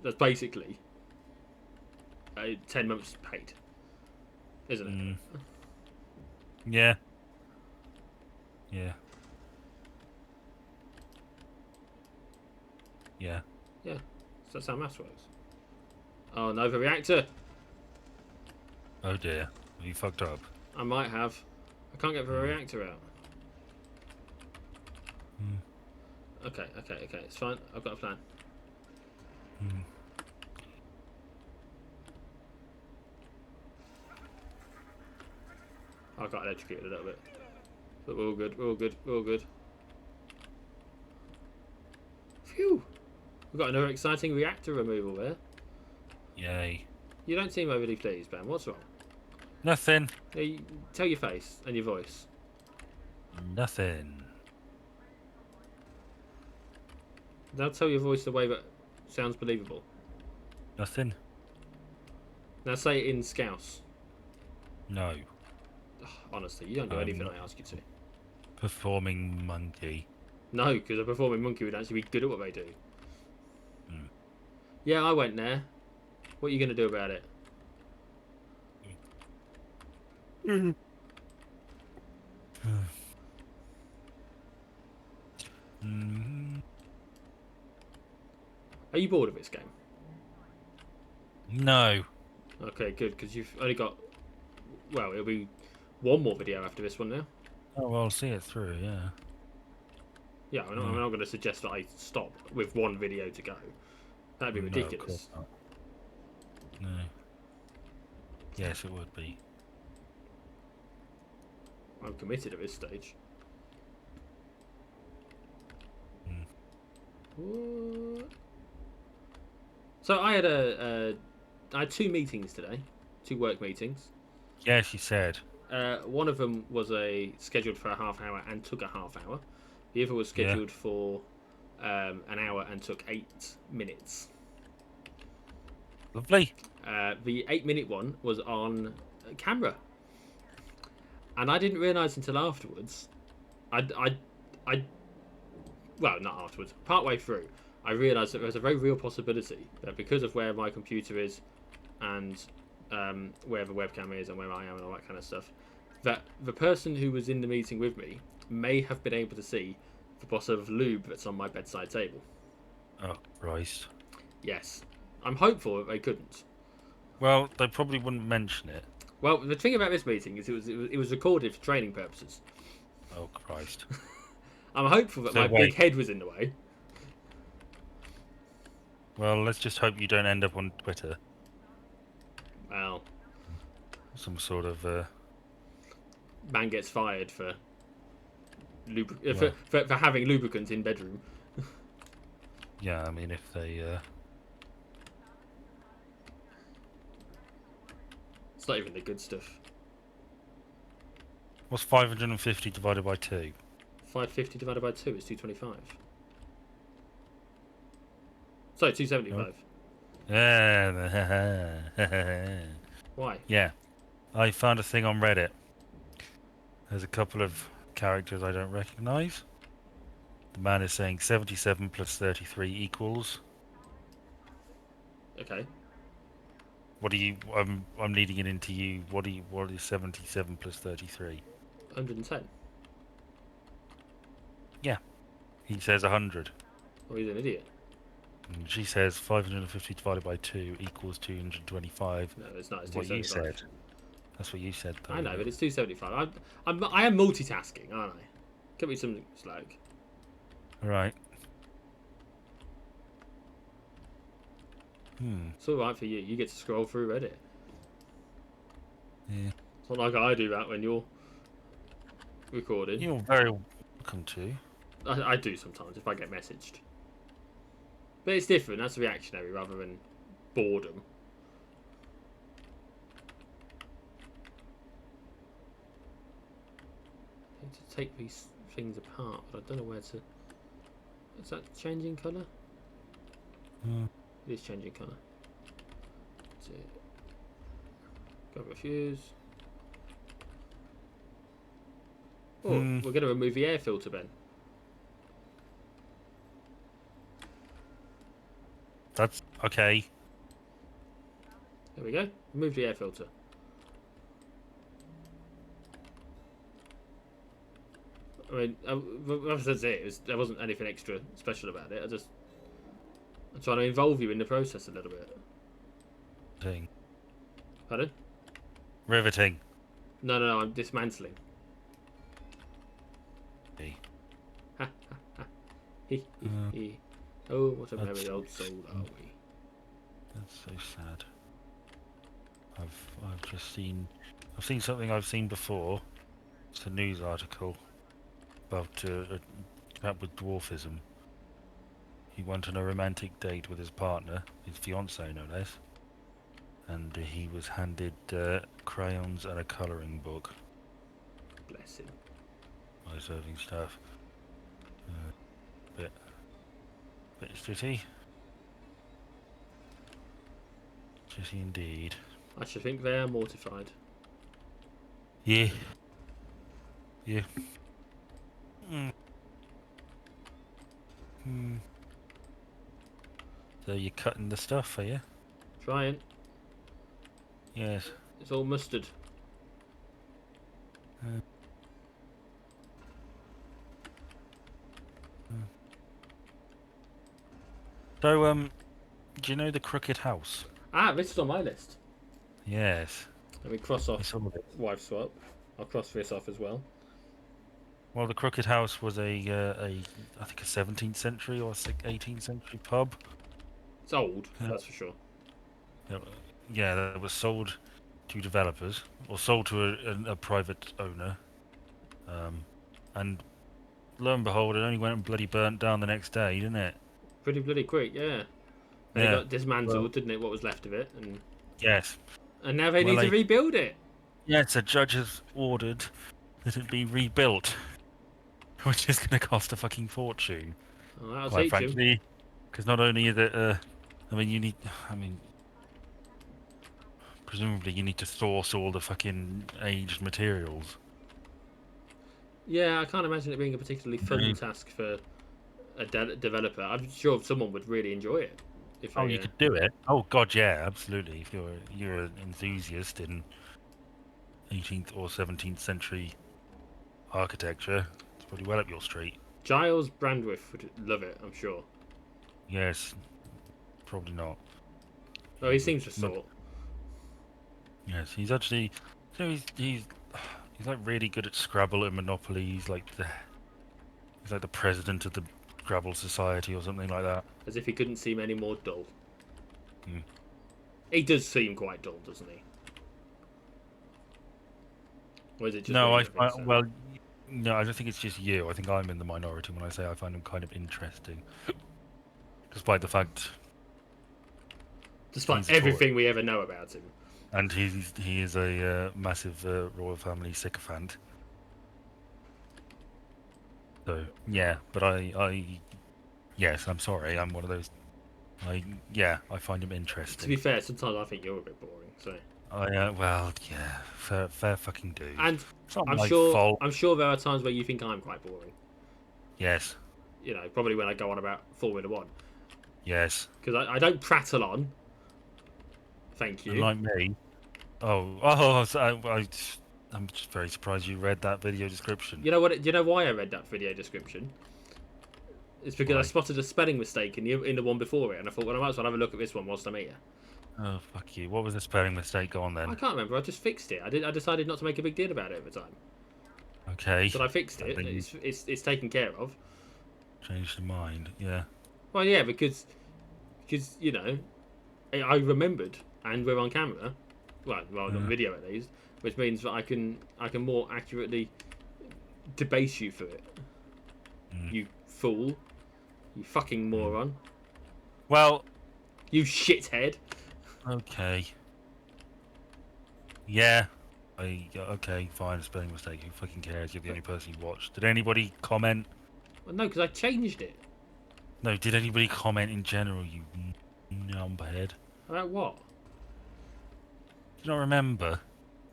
that's basically 10 months paid, isn't it? Yeah. Yeah. Yeah. Yeah. So that's how maths works. Oh no, the reactor. Oh dear. You fucked up. I might have. I can't get the reactor out. Okay. It's fine. I've got a plan. I got electrocuted a little bit. But we're all good. Phew! We've got another exciting reactor removal there. Yay. You don't seem overly pleased, Ben. What's wrong? Nothing. Hey, tell your face and your voice. Nothing. Now tell your voice the way that sounds believable. Nothing. Now say it in Scouse. No. Ugh, honestly, you don't do anything I ask you to. Performing monkey. No, because a performing monkey would actually be good at what they do. Yeah, I went there. What are you going to do about it? Are you bored of this game? No. Okay, good, because you've only got... Well, it'll be one more video after this one now. Oh, well, I'll see it through, yeah. Yeah, I'm not going to suggest that I stop with one video to go. That'd be ridiculous. No, of course not. No. Yes, it would be. I'm committed at this stage. What? So I had two meetings today, 2 work meetings. Yeah, she said. One of them was scheduled for a half hour and took a half hour. The other was scheduled for an hour and took 8 minutes. Lovely. The 8-minute one was on camera, and I didn't realise until afterwards. Well, not afterwards. Partway through, I realised that there's a very real possibility that because of where my computer is, and where the webcam is, and where I am, and all that kind of stuff, that the person who was in the meeting with me may have been able to see the bottle of lube that's on my bedside table. Oh, Christ. Yes. I'm hopeful that they couldn't. Well, they probably wouldn't mention it. Well, the thing about this meeting is it was recorded for training purposes. Oh, Christ. I'm hopeful that my big head was in the way. Well, let's just hope you don't end up on Twitter. Well, some sort of man gets fired for for having lubricant in bedroom. Yeah, I mean, if they it's not even the good stuff. What's 550 divided by 2? 550 divided by 2 is 225. Sorry, 275. Why? Yeah, I found a thing on Reddit. There's a couple of characters I don't recognise. The man is saying 77 plus 33 equals. Okay. What do you? I'm leading it into you. What is 77 plus 33? 110. Yeah, he says 100. Oh, he's an idiot. And she says 550 divided by 2 equals 225. No, it's not. It's What you 275. said. That's what you said, though. I know, but it's 275. I am multitasking, aren't I? Give me some slack. Right. It's all right for you. You get to scroll through Reddit. Yeah. It's not like I do that when you're recording. You're very welcome to. I do sometimes if I get messaged. But it's different. That's reactionary rather than boredom. I need to take these things apart, but I don't know where to. Is that changing colour? It is changing colour. That's it. Grab a fuse. Oh, we're going to remove the air filter, Ben. That's okay. There we go. Remove the air filter. I mean, that's it. There wasn't anything extra special about it. I'm trying to involve you in the process a little bit. Thing. Pardon? Riveting. No, I'm dismantling. Hey. Oh, what a merry old soul are we? That's so sad. I've just seen something I've seen before. It's a news article about a chap with dwarfism. He went on a romantic date with his partner, his fiancée no less, and he was handed crayons and a colouring book. Bless him. By serving staff. Bit shitty. Shitty indeed. I should think they are mortified. Yeah. So you're cutting the stuff, are you? Trying. Yes. It's all mustard. So, do you know the Crooked House? This is on my list. Yes. Let me cross off Some of it. wife swap. I'll cross this off as well. Well, the Crooked House was I think a 17th century or 18th century pub. It's old, that's for sure. Yeah, that was sold to developers, or sold to a private owner. And lo and behold, it only went and bloody burnt down the next day, didn't it? Pretty bloody quick, yeah. It got dismantled, didn't it? What was left of it, and yes. And now they need to rebuild it. Yes, the judge has ordered that it be rebuilt, which is going to cost a fucking fortune. Oh, that'll quite teach frankly, because not only is it, presumably you need to source all the fucking aged materials. Yeah, I can't imagine it being a particularly fun task for a developer. I'm sure someone would really enjoy it. You could do it. Oh god, yeah, absolutely. If you're an enthusiast in 18th or 17th century architecture, it's probably well up your street. Giles Brandwith would love it, I'm sure. Yes, probably not. Oh, he seems to sort. Yes, he's actually. He's like really good at Scrabble and Monopoly. He's like the president of the Scrabble Society or something like that. As if he couldn't seem any more dull. He does seem quite dull, doesn't he? Or is it just no, I don't think it's just you. I think I'm in the minority when I say I find him kind of interesting, despite the fact. Despite everything we ever know about him. And he is a massive royal family sycophant. So yeah, but yes, I'm sorry. I'm one of those. I find him To be interesting. fair, sometimes I think you're a bit boring. So, Well, yeah, fair fucking dues. and It's not I'm my sure fault. I'm sure there are times where you think I'm quite boring. Yes, You know, probably when I go on about Formula One, yes. because I don't prattle on. Thank And you. like me, I'm just very surprised you read that video description. You know what? You know why I read that video description? It's because I Why? spotted a spelling mistake in the one before it, and I thought, well, I might as well have a look at this one whilst I'm here. Oh, fuck you. What was the spelling mistake? Go on I then. can't remember. I just fixed it. I decided not to make a big deal about it at the time, Okay. but I fixed And it. then you It's taken care of. changed your mind. Yeah. Well, yeah, because you know I remembered, and we're on camera. Well, on Uh, video at least, which means that I can more accurately debase you for it. mm. You fool! You fucking moron! Well, You shithead! okay. Yeah. Okay, fine, spelling mistake. Who fucking cares? You're the only person who watched. Did anybody comment? Well, no, because I changed it. No, did anybody comment in general, you numbhead? About what? Do you not remember?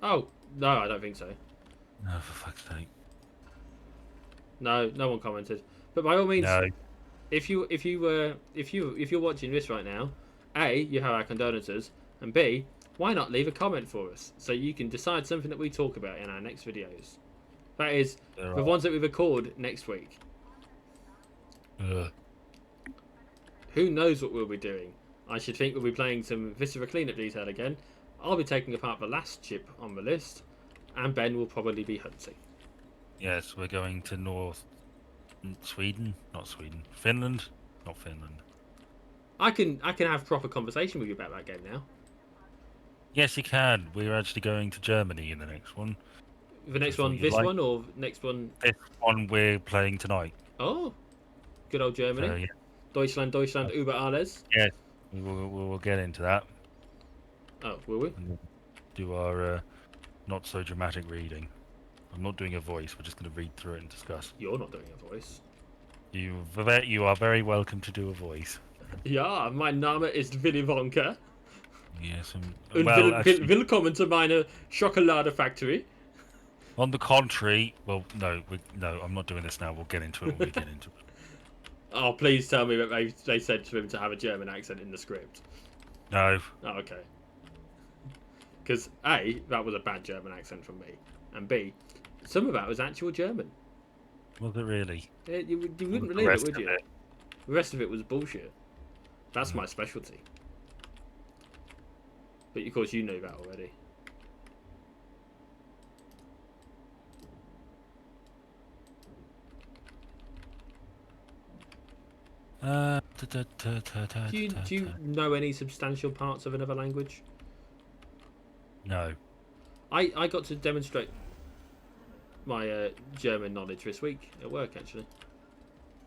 Oh no, I don't think so. No, for fuck's sake. No, no one commented. But by all means, No. if you're watching this right now, A, you have our condolences, and B, why not leave a comment for us so you can decide something that we talk about in our next videos. That is There the are. ones that we record next week. Ugh. Who knows what we'll be doing? I should think we'll be playing some Viscera cleanup detail again. I'll be taking apart the last ship on the list, and Ben will probably be hunting. Yes, we're going to North Sweden, not Sweden. Finland, not Finland. I can have proper conversation with you about that game now. Yes, you can. We're actually going to Germany in the next one. The next Is what one, you'd this like? one, or next one? This one we're playing tonight. Oh, good old Germany. So, yeah. Deutschland, über alles. Yes, we'll get into that. Oh, will we? And we'll do our not so dramatic reading. I'm not doing a voice. We're just going to read through it and discuss. You're not doing a voice. You are very welcome to do a voice. Ja, mein Name ist Willy Wonka. Yes, Und well, actually, willkommen zu meiner Schokolade-Factory. on the contrary, well, no, I'm not doing this now. We'll get into it when we get into it. Oh, please tell me that they said to him to have a German accent in the script. No, Oh, okay. Because A, that was a bad German accent from me. And B, some of that was actual German. was it really? You wouldn't The believe it, rest would of you? it? The rest of it was bullshit. That's my specialty. But of course you knew that already. Do you know any substantial parts of another language? No. I got to demonstrate my German knowledge this week at work, actually.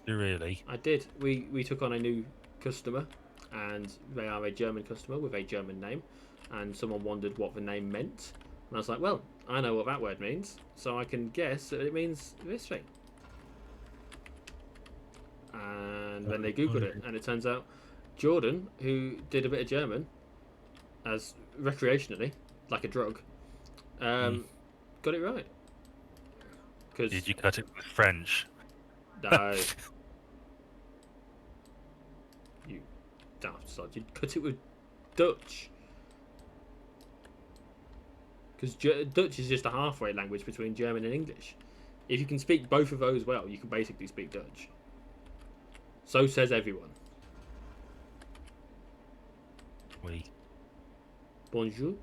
You really? I did. We took on a new customer, and they are a German customer with a German name, and someone wondered what the name meant, and I was like, well, I know what that word means, so I can guess that it means this thing. And then they googled it, and it turns out Jordan, who did a bit of German as recreationally, like a drug, got it right. Cause Did you cut it with French? no, you daft sod, you'd cut it with Dutch. Because Dutch is just a halfway language between German and English. If you can speak both of those well, you can basically speak Dutch. So says everyone. Oui. Bonjour.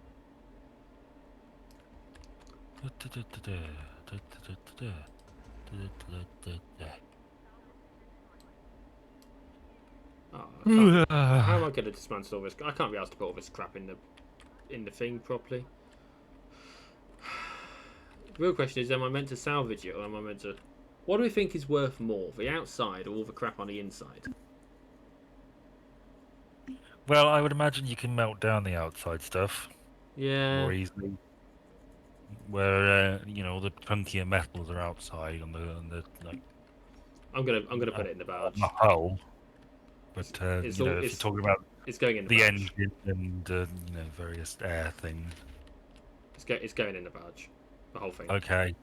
Oh, how am I going to dismantle all this? I can't be asked to put all this crap in the thing properly. The real question is, am I meant to salvage it, or am I meant to... What do we think is worth more, the outside or all the crap on the inside? Well, I would imagine you can melt down the outside stuff Yeah. more easily. Where the chunkier metals are outside on the like I'm gonna put it in the barge. The hull. But It's you all know, if it's you're talking about it's going in the the barge. engine and you know, various air things. It's going in the barge. The whole thing. Okay.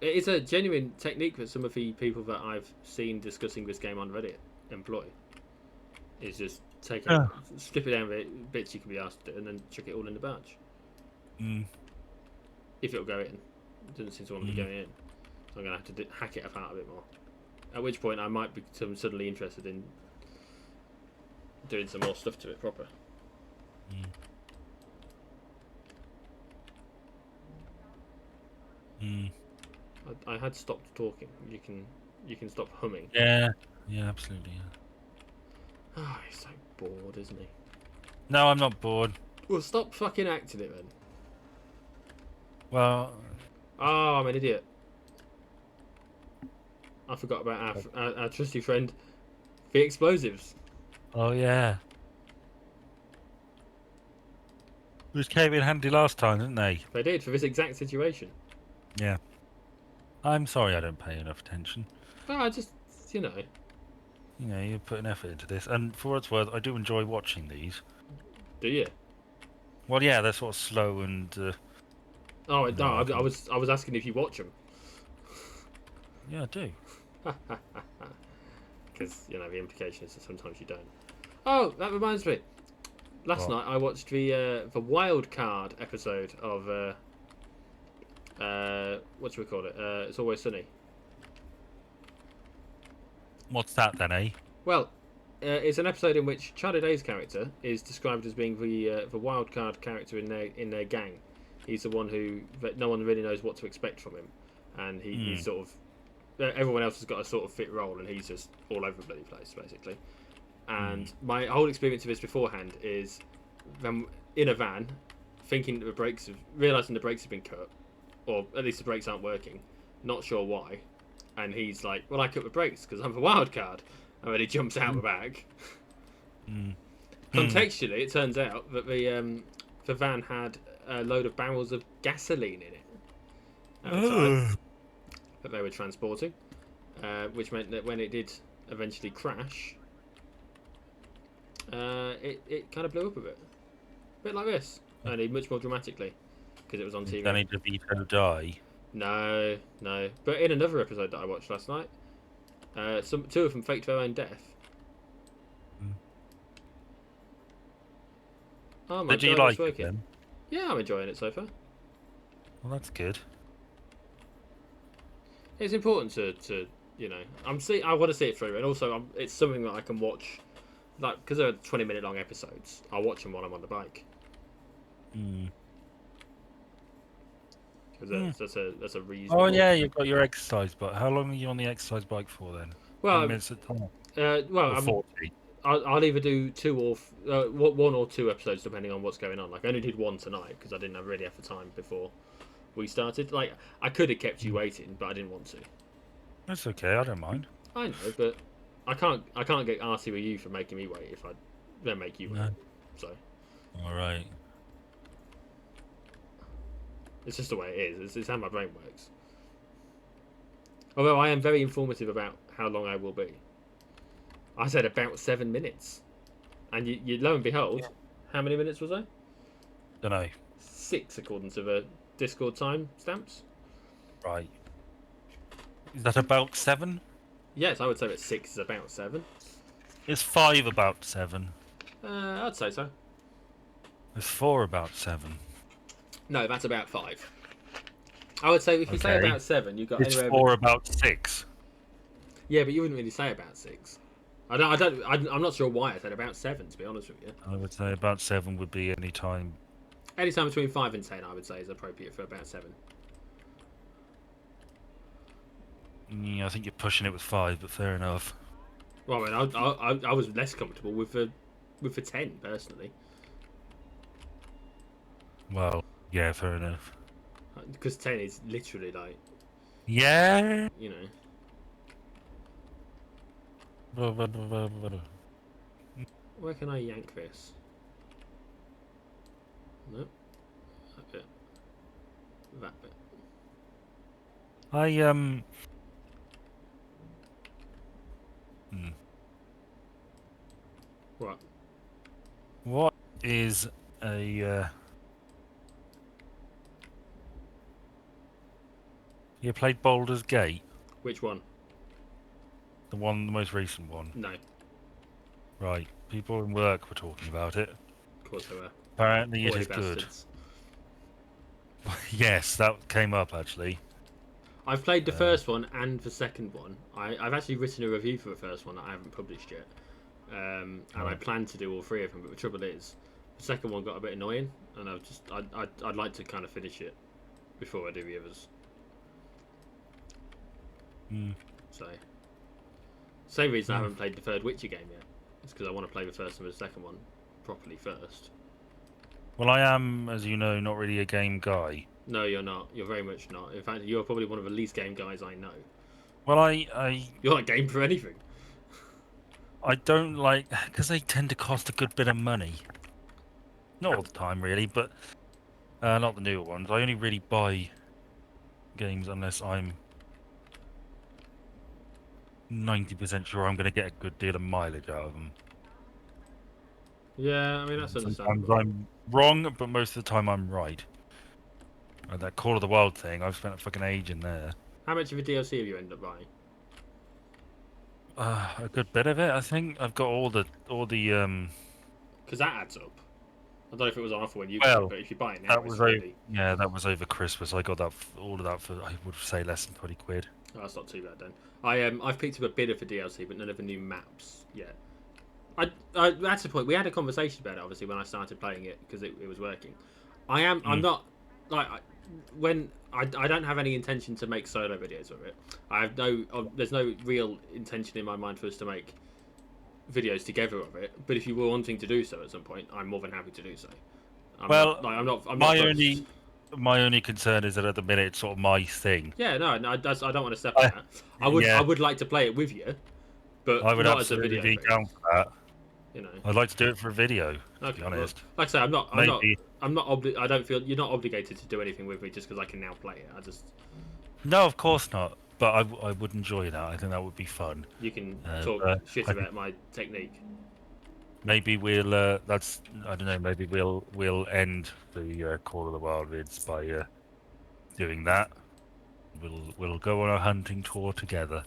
It is a genuine technique that some of the people that I've seen discussing this game on Reddit employ. Is just take it, strip it down the bits you can be asked to do, and then chuck it all in the barge. Mm. If it'll go in. It doesn't seem to want to be going in. So I'm going to have to hack it apart a bit more. At which point I might become suddenly interested in doing some more stuff to it proper. I had stopped talking. You can stop humming. Yeah, absolutely. Yeah. Oh, he's so bored, isn't he? No, I'm not bored. Well, stop fucking acting it then. Well. Oh, I'm an idiot. I forgot about our trusty friend, the explosives. Oh yeah. Which came in handy last time, didn't they? They did, for this exact situation. Yeah. I'm sorry I don't pay enough attention. Oh, I just, you know. You know, you put an effort into this, and for what it's worth, I do enjoy watching these. Do you? Well, yeah, they're sort of slow and. Oh no, I was asking if you watch them. Yeah, I do. Because you know the implication is that sometimes you don't. Oh, that reminds me. Last night I watched the wild card episode of what do we call it? It's Always Sunny. What's that then, eh? Well, it's an episode in which Charlie Day's character is described as being the wild card character in their gang. He's the one that no one really knows what to expect from him, and he's sort of everyone else has got a sort of fit role, and he's just all over the bloody place basically. And my whole experience of this beforehand is them in a van, thinking that realizing the brakes have been cut, or at least the brakes aren't working, not sure why, and he's like, "Well, I cut the brakes because I'm a wild card," and then he jumps out the back. Contextually, it turns out that the van had a load of barrels of gasoline in it at the time that they were transporting, which meant that when it did eventually crash, it kind of blew up a bit like this, only much more dramatically because it was on TV. Danny DeVito die. No, but in another episode that I watched last night, two of them faked their own death. Oh my god, you like it's working. it then? Yeah, I'm enjoying it so far. Well, that's good. It's important to you know, I want to see it through, and also it's something that I can watch, like because they're 20-minute long episodes. I'll watch them while I'm on the bike. Because that's a reason. Oh yeah, you've got your exercise bike. How long are you on the exercise bike for then? Well, 10 minutes at a time. Well, 40. I'll either do one or two episodes depending on what's going on. Like I only did one tonight because I didn't really have the time before we started. Like I could have kept you waiting, but I didn't want to. That's okay. I don't mind. I know, but I can't get arsy with you for making me wait if I then make you wait. So. All right. It's just the way it is. It's how my brain works. Although I am very informative about how long I will be. I said about 7 minutes. And you lo and behold, how many minutes was I? Don't know. 6 according to the Discord time stamps. Right. Is that about 7? Yes, I would say that 6 is about 7. Is 5 about 7? I'd say so. Is 4 about 7? No, that's about 5. I would say if you say about 7, you got it's anywhere. 4 about 6. Yeah, but you wouldn't really say about 6. I'm not sure why I said about 7. To be honest with you, I would say about 7 would be any time. Any time between 5 and 10, I would say is appropriate for about 7. Yeah, I think you're pushing it with 5, but fair enough. Well, I mean, I was less comfortable with the 10 personally. Well, yeah, fair enough. Because 10 is literally like. Yeah. You know. Where can I yank this? Nope. That bit. That bit. I What? What is a you played Baldur's Gate? Which one? The most recent one. No. Right. People in work were talking about it. Of course they were. Apparently it Horny is good. bastards. Yes, that came up actually. I've played the first one and the second one. I've actually written a review for the first one that I haven't published yet. And I plan to do all three of them, but the trouble is, the second one got a bit annoying, and I'd like to kind of finish it before I do the others. So, same reason I haven't played the third Witcher game yet. It's because I want to play the first and the second one properly first. Well, I am, as you know, not really a game guy. No, you're not. You're very much not. In fact, you're probably one of the least game guys I know. Well, You're not game for anything. I don't like, because they tend to cost a good bit of money. Not all the time, really, but not the newer ones. I only really buy games unless I'm 90% sure I'm going to get a good deal of mileage out of them. Yeah, I mean, that's Sometimes understandable. I'm wrong, but most of the time I'm right. Like that Call of the Wild thing, I've spent a fucking age in there. How much of a DLC have you ended up buying? A good bit of it, I think. I've got all the Because that adds up. I don't know if it was on offer when you got well, it, but if you buy it now, that it's was really... that was over Christmas. I got that all of that for, I would say, less than 20 quid. Oh, that's not too bad then. I've picked up a bit of the DLC, but none of the new maps yet. That's the point. We had a conversation about it, obviously, when I started playing it because it was working. I'm not like I don't have any intention to make solo videos of it. There's no real intention in my mind for us to make videos together of it. But if you were wanting to do so at some point, I'm more than happy to do so. I'm not. My only concern is that at the minute it's sort of my thing. Yeah, no, I don't want to step on that. I would like to play it with you, but I would not as a absolutely video. be down for that. You know, I'd like to do it for a video. To be honest, well, like I say, I'm not. Maybe. I don't feel you're not obligated to do anything with me just because I can now play it. No, of course not. But I would enjoy that. I think that would be fun. You can talk shit about my technique. Maybe we'll. I don't know. Maybe we'll end the Call of the Wild vids by doing that. We'll go on a hunting tour together,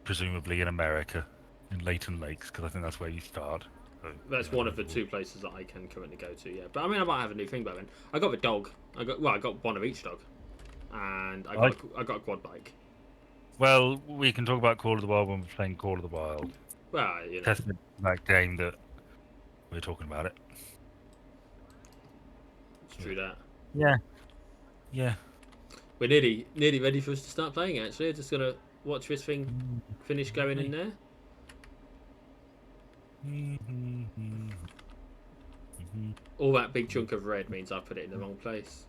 presumably in America, in Leighton Lakes, because I think that's where you start. So, That's one of the two places that I can currently go to. Yeah, but I mean, I might have a new thing by then. I got the dog. I got one of each dog, and I got a quad bike. Well, we can talk about Call of the Wild when we're playing Call of the Wild. Well, you know, Testing that game that we're talking about it. it's true that. Yeah. We're nearly ready for us to start playing. Actually, just gonna watch this thing finish going in there. All that big chunk of red means I put it in the wrong place.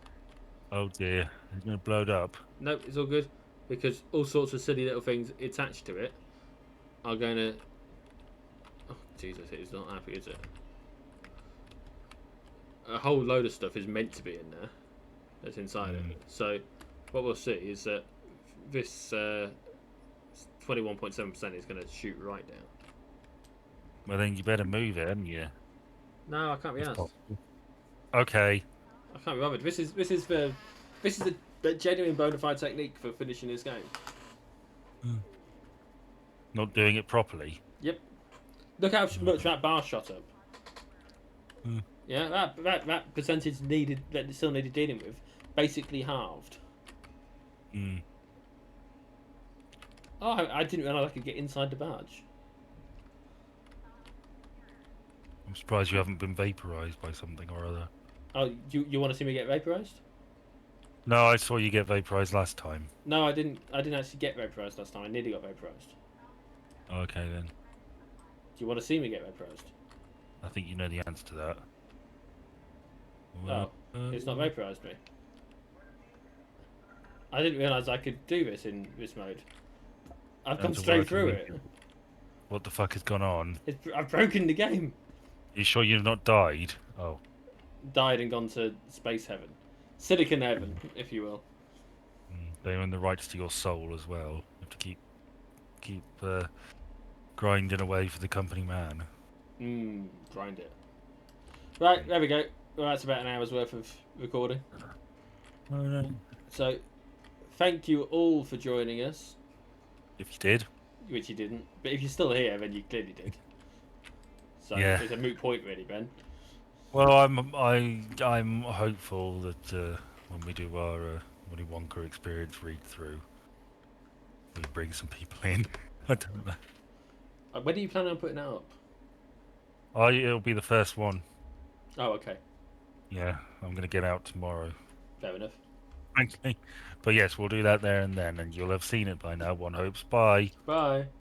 Oh dear, it's gonna blow it up. Nope, it's all good because all sorts of silly little things attached to it are going to. Oh Jesus, it's not happy, is it? A whole load of stuff is meant to be in there. That's inside it. So, what we'll see is that this 21.7% is going to shoot right down. Well, then you better move it, haven't you? No, I can't be asked. Okay. I can't be bothered. This is a genuine bona fide technique for finishing this game. Not doing it properly. Yep. Look how much that bar shot up. Yeah, that percentage that still needed dealing with, basically halved. Oh, I didn't realise I could get inside the barge. I'm surprised you haven't been vaporized by something or other. Oh, you want to see me get vaporized? No, I saw you get vaporized last time. No, I didn't actually get vaporized last time. I nearly got vaporized. Okay then. Do you want to see me get vaporized? I think you know the answer to that. Oh, it's not vaporized me. I didn't realise I could do this in this mode. I've come straight through it. What the fuck has gone on? I've broken the game. You sure you've not died? Oh. Died and gone to space heaven. Silicon heaven, if you will. They own the rights to your soul as well. You have to keep grinding away for the company man. Grind it. Right, there we go. Well, that's about an hour's worth of recording. Oh no. So, thank you all for joining us. If you did. Which you didn't. But if you're still here, then you clearly did. So, Yeah. it's a moot point, really, Ben. Well, I'm hopeful that when we do our Willy Wonka experience read through, we bring some people in. I don't know. When are you planning on putting that up? It'll be the first one. Oh, okay. Yeah, I'm gonna get out tomorrow. Fair enough. Okay. But yes, we'll do that there and then, and you'll have seen it by now. One hopes. Bye. Bye.